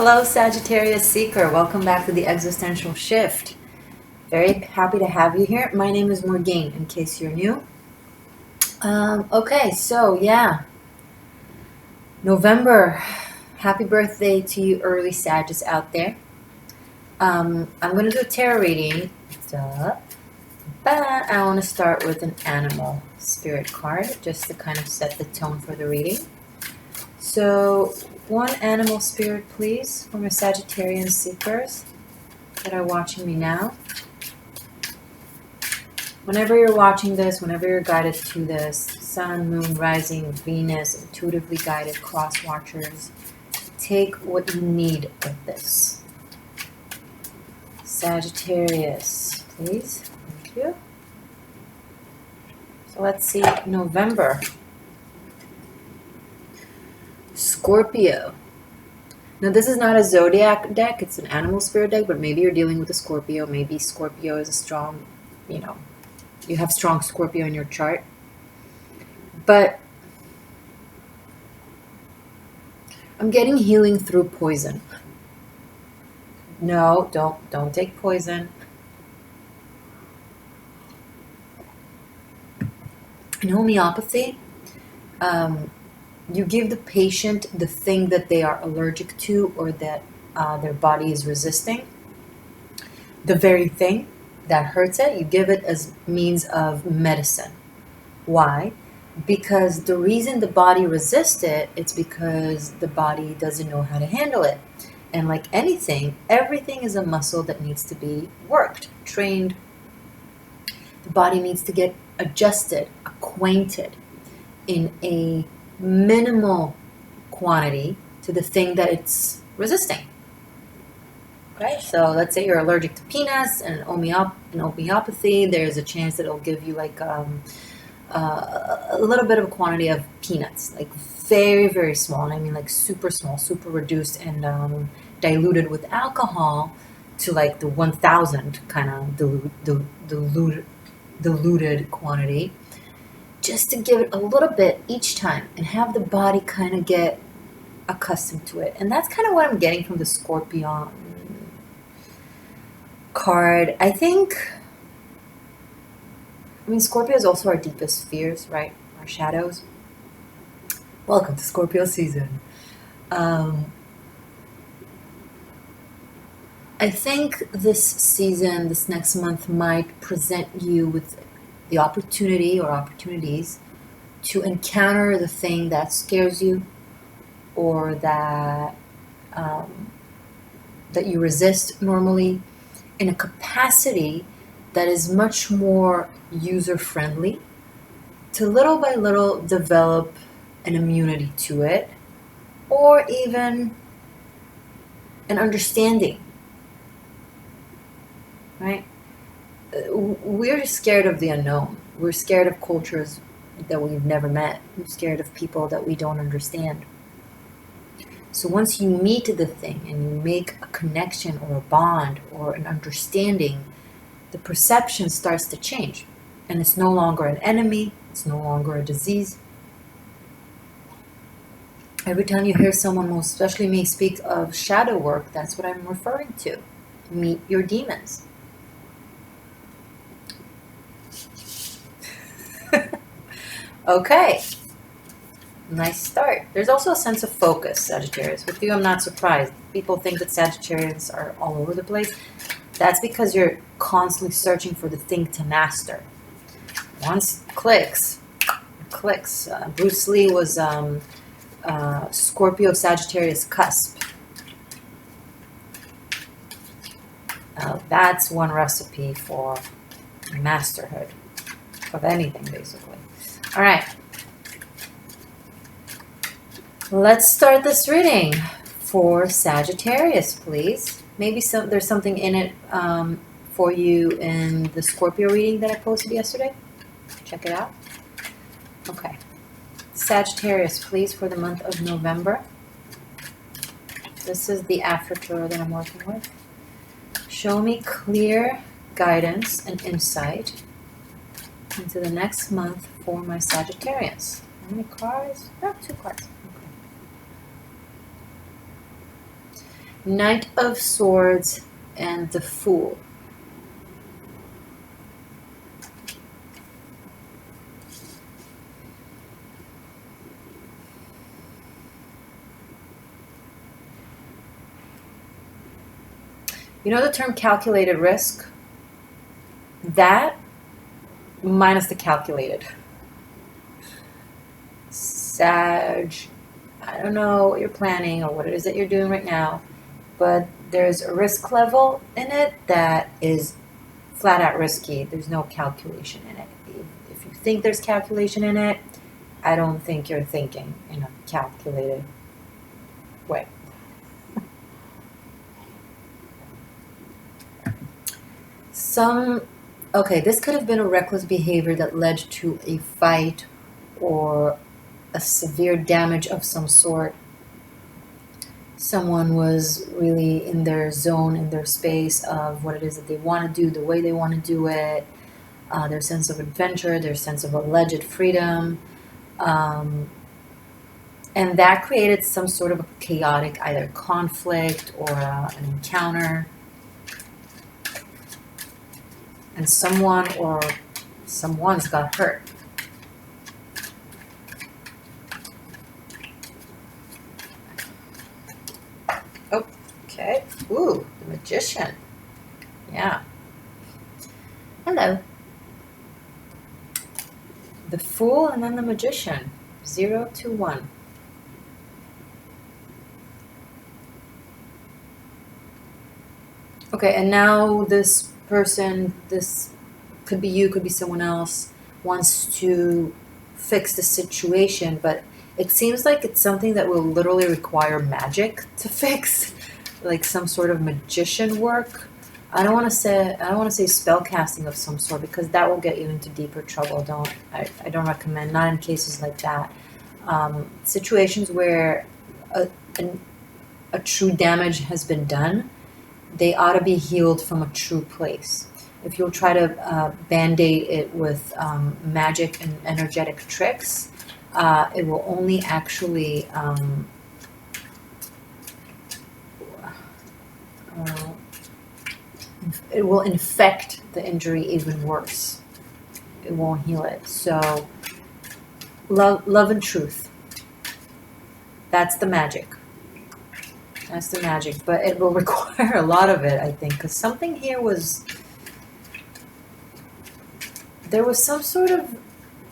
Hello, Sagittarius Seeker. Welcome back to the Existential Shift. Very happy to have you here. My name is Morgane, in case you're new. Okay, so yeah. November. Happy birthday to you early Sagittarius out there. I'm going to do a tarot reading. But I want to start with an animal spirit card, just to kind of set the tone for the reading. So, one animal spirit, please, for my Sagittarian seekers that are watching me now. Whenever you're watching this, whenever you're guided to this, Sun, Moon, Rising, Venus, intuitively guided cross watchers, take what you need of this. Sagittarius, please. Thank you. So let's see, November. Scorpio. Now this is not a zodiac deck, it's an animal spirit deck, but maybe you're dealing with a Scorpio. Maybe Scorpio is a strong, you have strong Scorpio in your chart. But I'm getting healing through poison. No, don't take poison. In homeopathy, you give the patient the thing that they are allergic to or that their body is resisting. The very thing that hurts it, you give it as means of medicine. Why? Because the reason the body resists it, it's because the body doesn't know how to handle it. And like anything, everything is a muscle that needs to be worked, trained. The body needs to get adjusted, acquainted in a minimal quantity to the thing that it's resisting. Okay, so let's say you're allergic to peanuts, and in homeopathy, there's a chance that it'll give you like a little bit of a quantity of peanuts, like very, very small. And I mean like super small, super reduced and diluted with alcohol to like the 1,000 kind of diluted quantity, just to give it a little bit each time and have the body kind of get accustomed to it. And that's kind of what I'm getting from the Scorpion card. I mean, Scorpio is also our deepest fears, right? Our shadows. Welcome to Scorpio season. I think this season, this next month, might present you with the opportunity or opportunities to encounter the thing that scares you or that you resist normally in a capacity that is much more user-friendly, to little by little develop an immunity to it, or even an understanding, right? We're scared of the unknown. We're scared of cultures that we've never met. We're scared of people that we don't understand. So once you meet the thing and you make a connection or a bond or an understanding, the perception starts to change. And it's no longer an enemy. It's no longer a disease. Every time you hear someone, most especially me, speak of shadow work, that's what I'm referring to. Meet your demons. Okay. Nice start. There's also a sense of focus, Sagittarius. With you, I'm not surprised. People think that Sagittarians are all over the place. That's because you're constantly searching for the thing to master. Once it clicks. Bruce Lee was Scorpio Sagittarius cusp. That's one recipe for masterhood of anything, basically. All right. Let's start this reading for Sagittarius, please. Maybe there's something in it for you in the Scorpio reading that I posted yesterday. Check it out. Okay. Sagittarius, please, for the month of November. This is the after tarot that I'm working with. Show me clear guidance and insight into the next month for my Sagittarius. How many cards? Oh, 2 cards. Okay. Knight of Swords and the Fool. You know the term calculated risk? That minus the calculated. Sag, I don't know what you're planning or what it is that you're doing right now, but there's a risk level in it that is flat out risky. There's no calculation in it. If you think there's calculation in it, I don't think you're thinking in a calculated way. Okay, this could have been a reckless behavior that led to a fight or a severe damage of some sort. Someone was really in their zone, in their space of what it is that they want to do, the way they want to do it, their sense of adventure, their sense of alleged freedom. And that created some sort of a chaotic either conflict or an encounter. And someone or someone's got hurt. Oh, okay. Ooh, the Magician. Yeah. Hello. The Fool and then the Magician. 0 to 1. Okay, and now this person, this could be you, could be someone else, wants to fix the situation, but it seems like it's something that will literally require magic to fix, like some sort of magician work. I don't want to say spell casting of some sort, because that will get you into deeper trouble. I don't recommend, not in cases like that. Situations where a true damage has been done, they ought to be healed from a true place. If you'll try to band-aid it with magic and energetic tricks, it will only actually it will infect the injury even worse. It won't heal it. So love and truth. That's the magic. That's the magic, but it will require a lot of it, I think, because something here was, there was some sort of,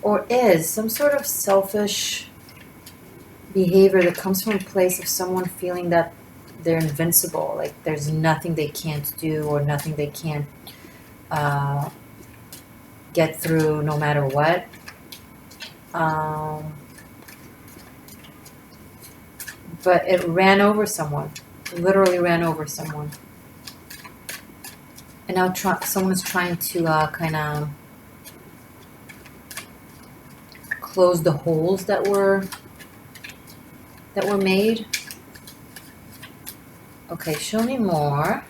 or is, some sort of selfish behavior that comes from a place of someone feeling that they're invincible, like there's nothing they can't do or nothing they can't get through no matter what. But it ran over someone, literally ran over someone. And now someone is trying to kind of close the holes that were made. Okay, show me more.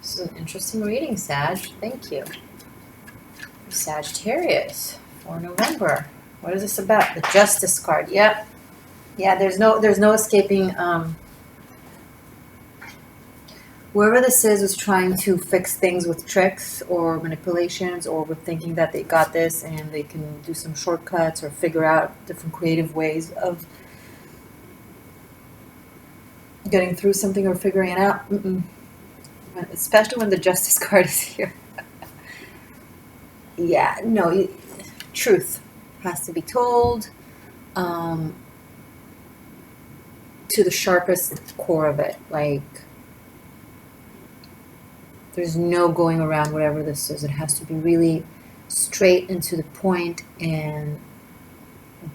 This is an interesting reading, Sag. Thank you. Sagittarius for November. What is this about? The Justice card. Yep. Yeah, there's no escaping. Whoever this is was trying to fix things with tricks or manipulations, or with thinking that they got this and they can do some shortcuts or figure out different creative ways of getting through something or figuring it out. Especially when the Justice card is here. Yeah, no, truth has to be told. To the sharpest core of it. Like, there's no going around whatever this is. It has to be really straight and to the point and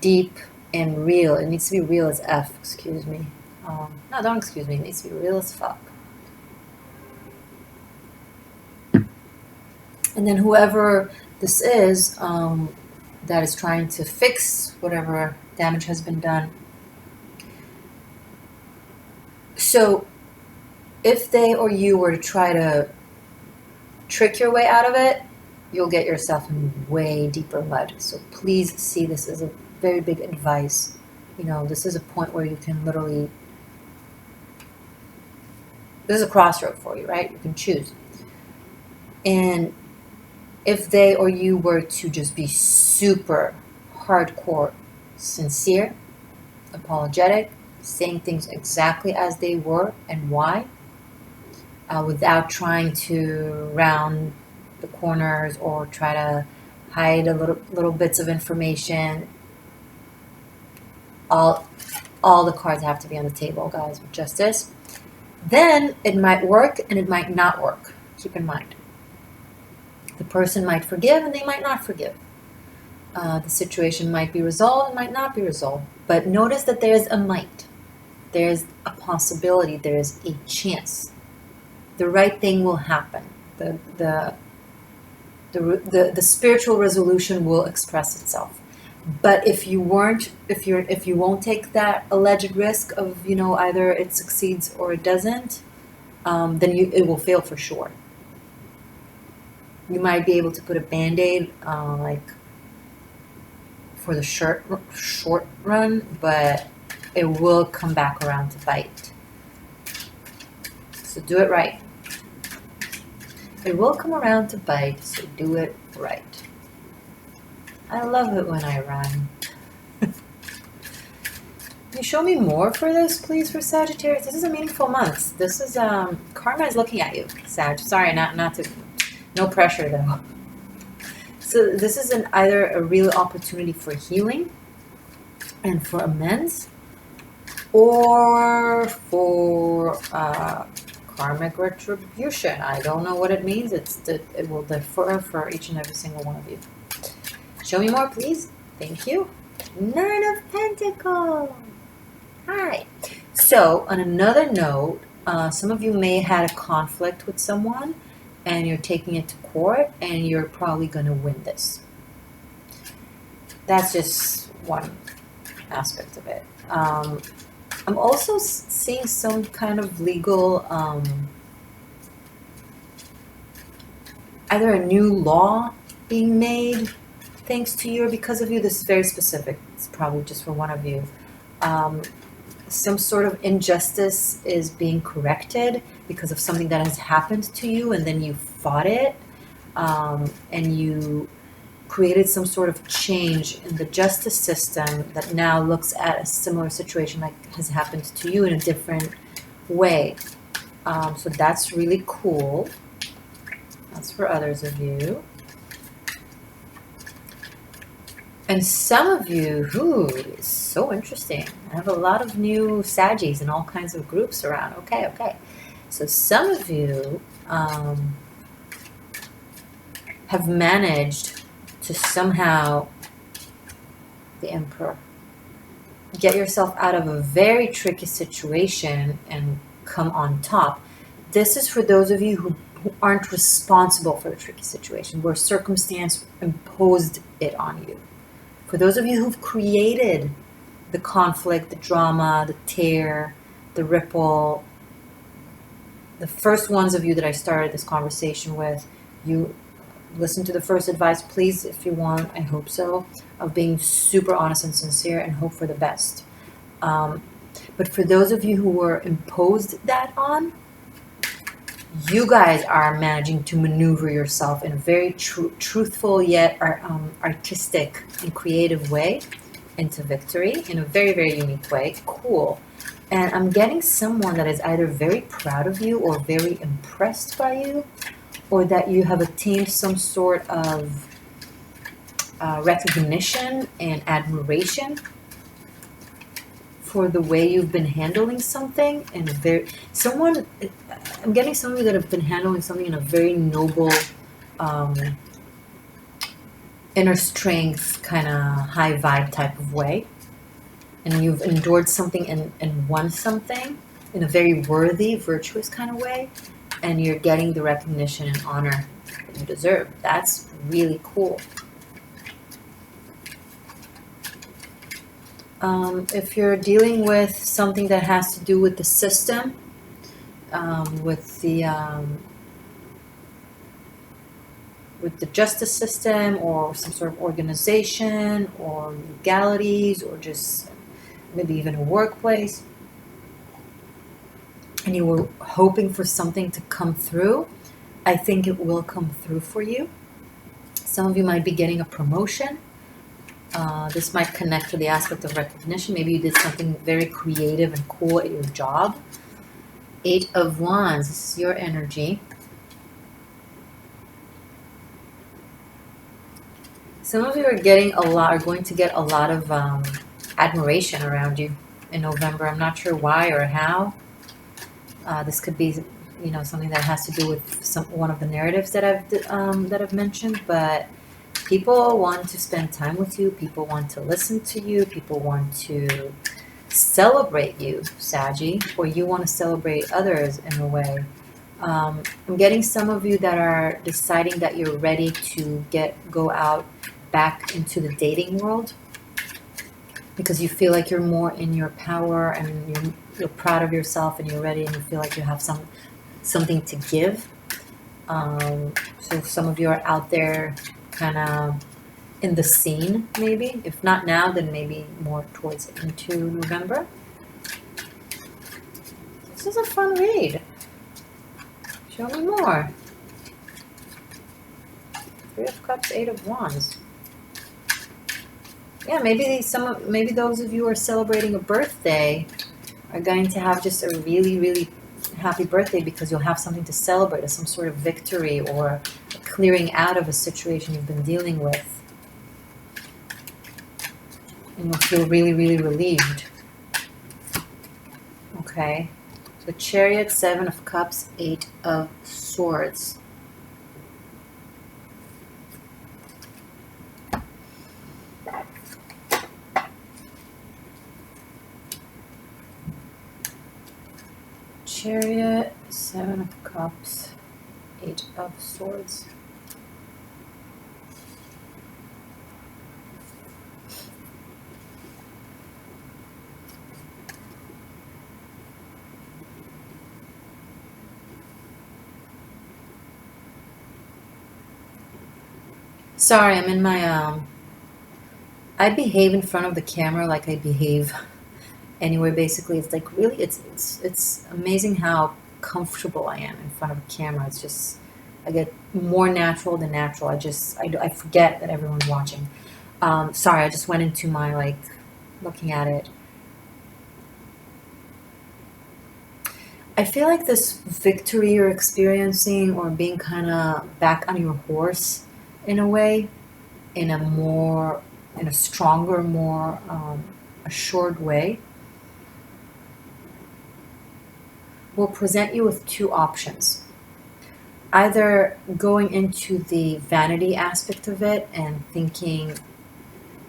deep and real. It needs to be real as F, excuse me. No, don't excuse me. It needs to be real as fuck. And then whoever this is that is trying to fix whatever damage has been done. So if they or you were to try to trick your way out of it, you'll get yourself in way deeper mud. So please see this as a very big advice. You know, this is a point where you can literally This is a crossroad for you, right? You can choose. And if they or you were to just be super hardcore sincere, apologetic, saying things exactly as they were and why, without trying to round the corners or try to hide a little bits of information. All the cards have to be on the table, guys, with justice. Then it might work and it might not work. Keep in mind. The person might forgive and they might not forgive. The situation might be resolved and might not be resolved. But notice that there's a might. There's a possibility. There's a chance. The right thing will happen. The spiritual resolution will express itself. But if you won't take that alleged risk of, either it succeeds or it doesn't, then it will fail for sure. You might be able to put a band-aid, for the short run, but it will come back around to bite. So do it right. It will come around to bite, so do it right. I love it when I rhyme. Can you show me more for this, please, for Sagittarius? This is a meaningful month. This is, karma is looking at you, Sag. Sorry, not to, no pressure though. So this is either a real opportunity for healing and for amends, or for karmic retribution. I don't know what it means. It will differ for each and every single one of you. Show me more, please. Thank you. Nine of Pentacles. Hi. So on another note, some of you may have had a conflict with someone and you're taking it to court and you're probably going to win this. That's just one aspect of it. I'm also seeing some kind of legal, either a new law being made thanks to you or because of you. This is very specific. It's probably just for one of you. Some sort of injustice is being corrected because of something that has happened to you, and then you fought it, and you created some sort of change in the justice system that now looks at a similar situation like has happened to you in a different way. So that's really cool. That's for others of you. And some of you, it's so interesting. I have a lot of new Saggies in all kinds of groups around. Okay. So some of you have managed to somehow, the Emperor, get yourself out of a very tricky situation and come on top. This is for those of you who aren't responsible for the tricky situation, where circumstance imposed it on you. For those of you who've created the conflict, the drama, the tear, the ripple, the first ones of you that I started this conversation with, you listen to the first advice, please, if you want, I hope so, of being super honest and sincere and hope for the best. But for those of you who were imposed that on, you guys are managing to maneuver yourself in a very truthful yet artistic and creative way into victory in a very, very unique way. Cool. And I'm getting someone that is either very proud of you or very impressed by you, or that you have attained some sort of recognition and admiration for the way you've been handling something. And I'm getting some of you that have been handling something in a very noble, inner strength, kind of high vibe type of way. And you've endured something and won something in a very worthy, virtuous kind of way. And you're getting the recognition and honor that you deserve. That's really cool. If you're dealing with something that has to do with the system, with the justice system, or some sort of organization, or legalities, or just maybe even a workplace, and you were hoping for something to come through, I think it will come through for you. Some of you might be getting a promotion. This might connect to the aspect of recognition. Maybe you did something very creative and cool at your job. 8 of Wands, this is your energy. Some of you are going to get a lot of admiration around you in November. I'm not sure why or how. This could be, something that has to do with one of the narratives that I've mentioned. But people want to spend time with you. People want to listen to you. People want to celebrate you, Saggy, or you want to celebrate others in a way. I'm getting some of you that are deciding that you're ready to go out back into the dating world because you feel like you're more in your power and you're proud of yourself and you're ready and you feel like you have something to give. So some of you are out there kind of in the scene, maybe. If not now, then maybe more towards into November. This is a fun read. Show me more. 3 of Cups, 8 of Wands. Yeah, maybe those of you who are celebrating a birthday are going to have just a really, really happy birthday because you'll have something to celebrate, or some sort of victory, or a clearing out of a situation you've been dealing with. And you'll feel really, really relieved. Okay. So Chariot, 7 of Cups, 8 of Swords. Chariot, 7 of Cups, 8 of Swords. Sorry, I'm in my, I behave in front of the camera like I behave anywhere, basically. It's like really, it's amazing how comfortable I am in front of a camera. It's just, I get more natural than natural. I forget that everyone's watching. Sorry, I just went into my, looking at it. I feel like this victory you're experiencing, or being kind of back on your horse in a way, in a stronger, more assured way, will present you with 2 options. Either going into the vanity aspect of it and thinking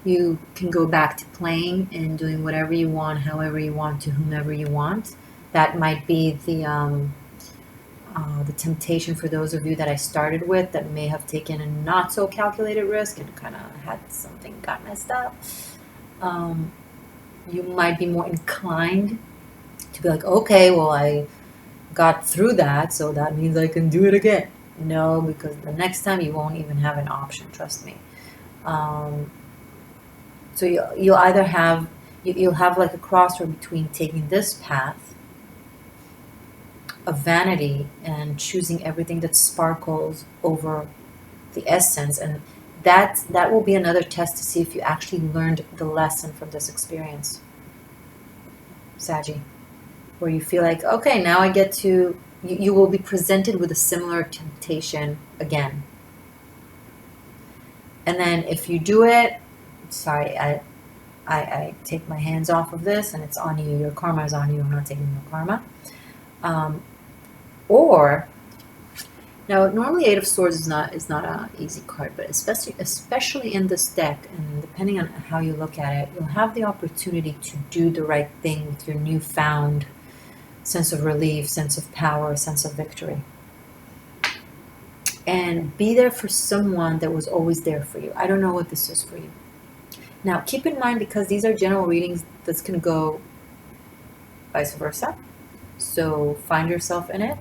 you can go back to playing and doing whatever you want, however you want, to whomever you want. That might be the temptation for those of you that I started with that may have taken a not so calculated risk and kind of had something got messed up. You might be more inclined to be like, okay, well, I got through that, so that means I can do it again. No, because the next time you won't even have an option, trust me. So you'll either have, you'll have like a crossroad between taking this path of vanity and choosing everything that sparkles over the essence, and that will be another test to see if you actually learned the lesson from this experience, Saggy, where you feel like, okay, now I get to, you will be presented with a similar temptation again. And then if you do it, sorry, I take my hands off of this and it's on you. Your karma is on you. I'm not taking your karma. Or now, normally 8 of Swords is not an easy card, but especially in this deck, and depending on how you look at it, you'll have the opportunity to do the right thing with your newfound sense of relief, sense of power, sense of victory. And be there for someone that was always there for you. I don't know what this is for you. Now, keep in mind, because these are general readings, this can go vice versa. So find yourself in it.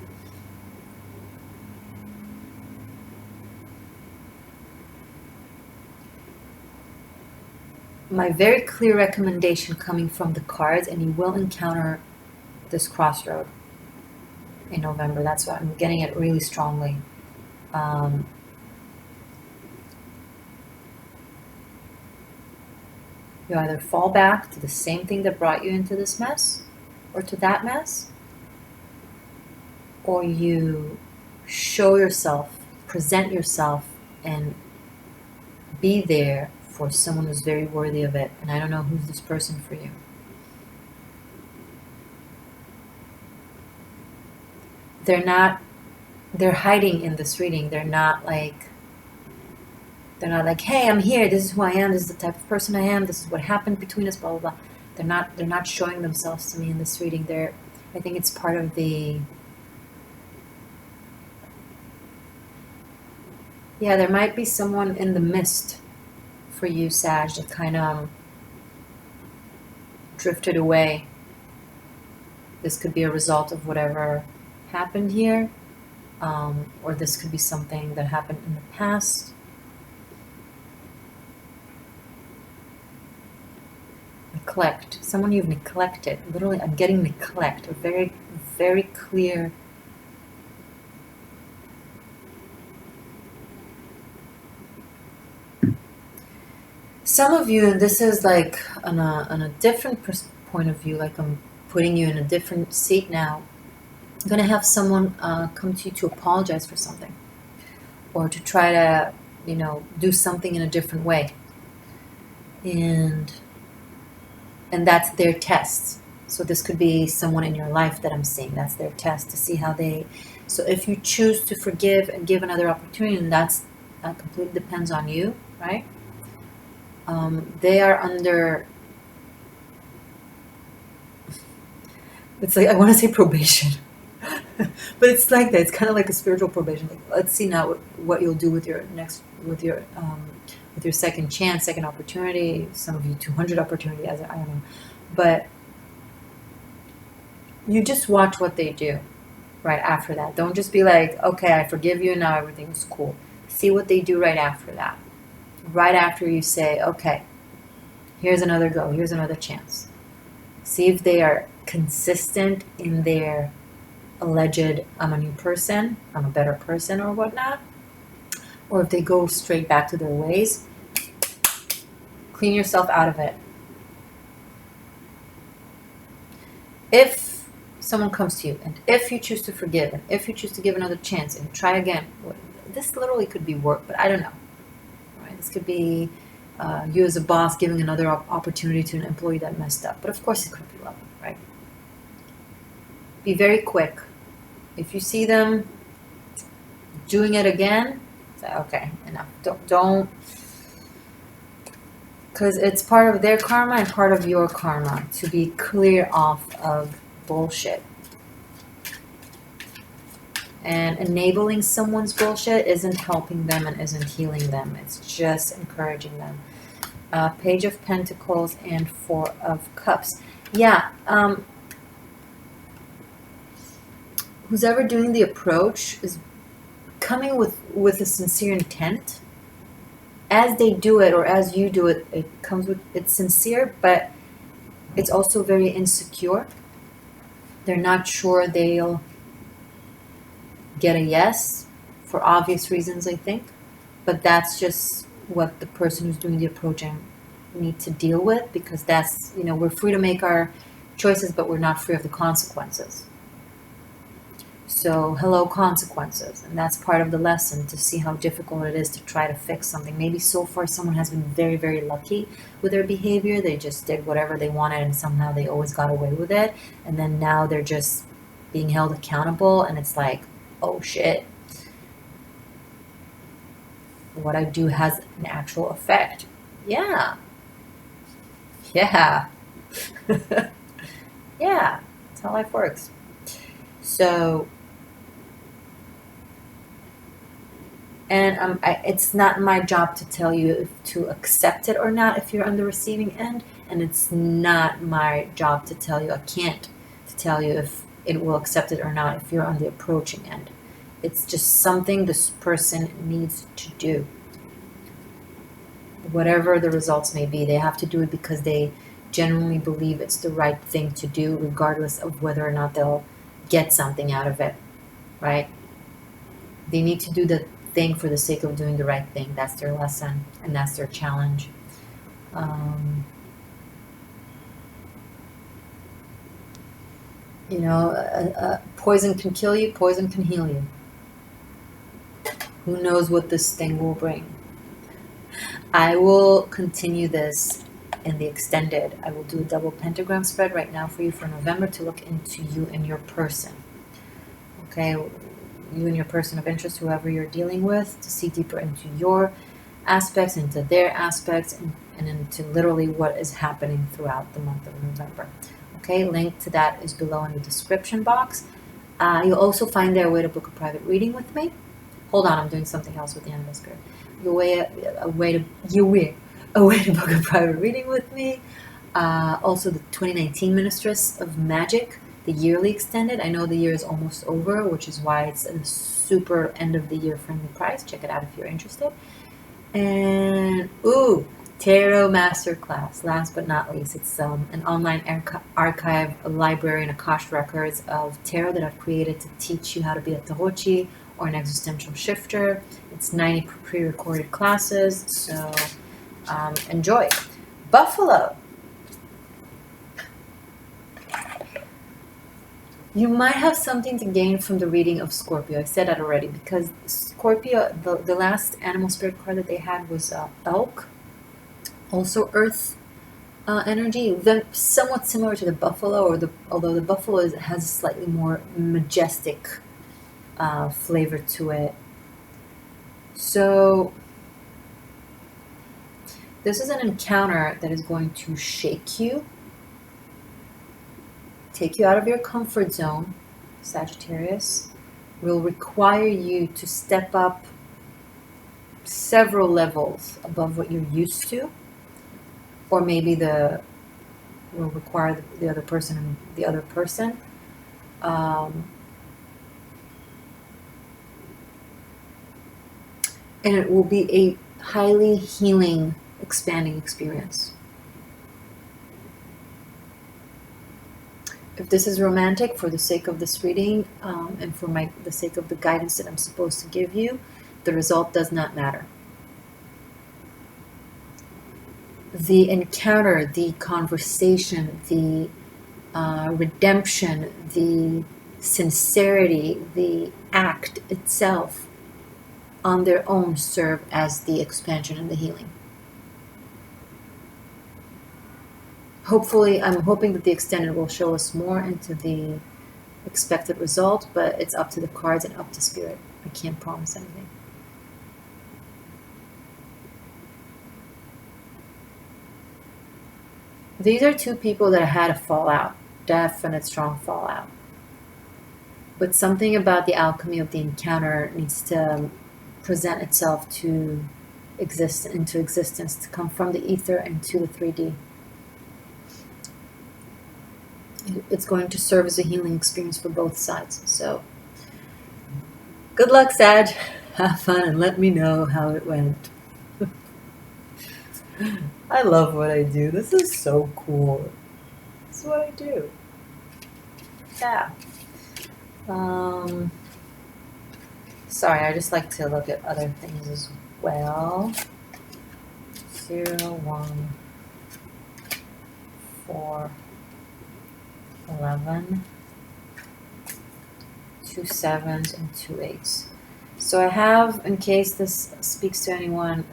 My very clear recommendation coming from the cards, and you will encounter this crossroad. in November. That's why I'm getting it really strongly. You either fall back to the same thing that brought you into this mess or to that mess, or you show yourself, present yourself, and be there for someone who's very worthy of it. And I don't know who's this person for you. They're hiding in this reading. They're not like, hey, I'm here, this is who I am, this is the type of person I am, this is what happened between us, blah blah blah. They're not showing themselves to me in this reading. I think it's part of the, yeah, there might be someone in the mist for you, Sag, that kind of drifted away. This could be a result of whatever happened here, or this could be something that happened in the past. Neglect. Someone you've neglected. Literally, I'm getting neglect. A very, very clear. Some of you, and this is like on a different point of view, like I'm putting you in a different seat now. I'm going to have someone come to you to apologize for something, or to try to, do something in a different way. And that's their test. So this could be someone in your life that I'm seeing. That's their test to see how they. So if you choose to forgive and give another opportunity, and that completely depends on you, right? They are under. It's like, I want to say probation, but it's like that. It's kind of like a spiritual probation. Like, let's see now what you'll do with your second chance, second opportunity. Some of you 200 opportunity, I don't know, but you just watch what they do right after that. Don't just be like, okay, I forgive you, now everything's cool. See what they do right after that. Right after you say, okay, here's another go, here's another chance. See if they are consistent in their alleged, I'm a new person, I'm a better person or whatnot. Or if they go straight back to their ways. Clean yourself out of it. If someone comes to you, and if you choose to forgive, and if you choose to give another chance and try again, this literally could be work, but I don't know. Right? This could be you as a boss giving another opportunity to an employee that messed up. But of course it could be love, right? Be very quick. If you see them doing it again, say, okay, enough. Don't, because it's part of their karma and part of your karma to be clear off of bullshit. And enabling someone's bullshit isn't helping them and isn't healing them. It's just encouraging them. Page of Pentacles and Four of Cups. Yeah. Who's ever doing the approach is coming with a sincere intent. As they do it, or as you do it, it comes with, it's sincere, but it's also very insecure. They're not sure they'll get a yes for obvious reasons, I think. But that's just what the person who's doing the approaching need to deal with, because that's, we're free to make our choices, but we're not free of the consequences. So, hello, consequences. And that's part of the lesson, to see how difficult it is to try to fix something. Maybe so far someone has been very, very lucky with their behavior. They just did whatever they wanted and somehow they always got away with it. And then now they're just being held accountable, and it's like, oh shit. What I do has an actual effect. Yeah. Yeah. Yeah. That's how life works. So, and it's not my job to tell you to accept it or not if you're on the receiving end, and it's not my job to tell you, I can't to tell you if it will accept it or not if you're on the approaching end. It's just something this person needs to do. Whatever the results may be, they have to do it because they genuinely believe it's the right thing to do, regardless of whether or not they'll get something out of it, right? They need to do the thing for the sake of doing the right thing. That's their lesson, and that's their challenge. Um, poison can kill you, poison can heal you. Who knows what this thing will bring? I will continue this in the extended. I will do a double pentagram spread right now for you for November to look into you and your person. Okay, you and your person of interest, whoever you're dealing with, to see deeper into your aspects, into their aspects, and into literally what is happening throughout the month of November. Okay, link to that is below in the description box. You'll also find there a way to book a private reading with me. Hold on, I'm doing something else with the animal spirit. A way to book a private reading with me. Also, the 2019 Ministress of Magic, the yearly extended. I know the year is almost over, which is why it's a super end of the year friendly price. Check it out if you're interested. And Tarot Masterclass. Last but not least, it's an online archive, a library, and Akash records of tarot that I've created to teach you how to be a tarochi or an existential shifter. It's 90 pre-recorded classes, so enjoy. Buffalo. You might have something to gain from the reading of Scorpio. I said that already, because Scorpio, the last animal spirit card that they had was elk, also earth energy, then somewhat similar to the buffalo, although the buffalo has a slightly more majestic flavor to it. So this is an encounter that is going to shake you, take you out of your comfort zone. Sagittarius will require you to step up several levels above what you're used to, or maybe will require the other person and the other person. And it will be a highly healing, expanding experience. If this is romantic, for the sake of this reading, and for the sake of the guidance that I'm supposed to give you, the result does not matter. The encounter, the conversation, the redemption, the sincerity, the act itself on their own serve as the expansion and the healing. Hopefully, I'm hoping that the extended will show us more into the expected result, but it's up to the cards and up to spirit. I can't promise anything. These are two people that had a fallout, definite strong fallout. But something about the alchemy of the encounter needs to present itself to exist into existence, to come from the ether into the 3D. It's going to serve as a healing experience for both sides. So, good luck, Sag. Have fun and let me know how it went. I love what I do. This is so cool. This is what I do. Yeah. Sorry, I just like to look at other things as well. 0, 1, 4, 11, 2 7s, and 2 8s. So I have, in case this speaks to anyone,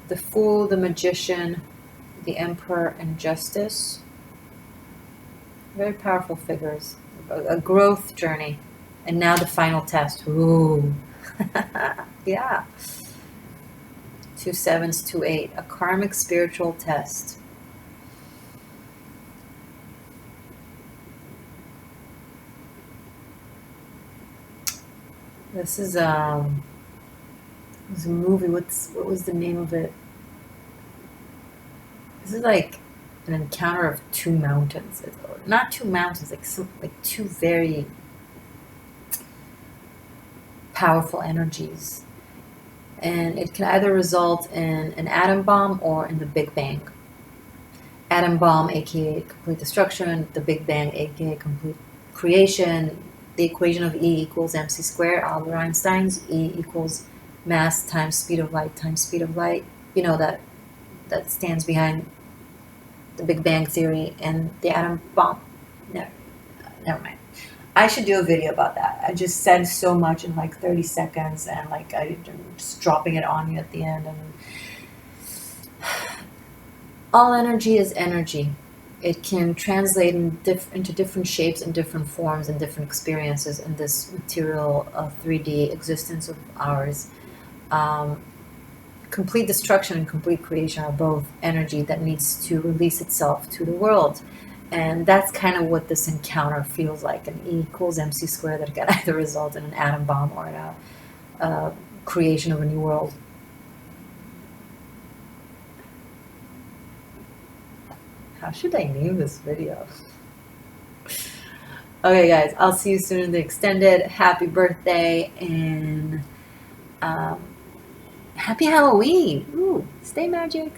the Fool, the Magician, the Emperor, and Justice. Very powerful figures. A growth journey. And now the final test. Ooh. Yeah. 2 7s, 2 8. A karmic spiritual test. This is a movie. What was the name of it? This is like an encounter of two mountains. Not two mountains, like two very powerful energies. And it can either result in an atom bomb or in the Big Bang. Atom bomb, aka complete destruction. The Big Bang, aka complete creation, the equation of E equals mc squared, Albert Einstein's E equals mass times speed of light times speed of light. You know, that stands behind the Big Bang Theory and the atom bomb. No, never mind. I should do a video about that. I just said so much in like 30 seconds, and like I'm just dropping it on you at the end. And all energy is energy. It can translate into different shapes and different forms and different experiences in this material 3D existence of ours. Complete destruction and complete creation are both energy that needs to release itself to the world. And that's kind of what this encounter feels like, an E equals mc squared that can either result in an atom bomb or in a creation of a new world. How should I name this video? Okay, guys, I'll see you soon in the extended. Happy birthday and happy Halloween. Ooh, stay magic.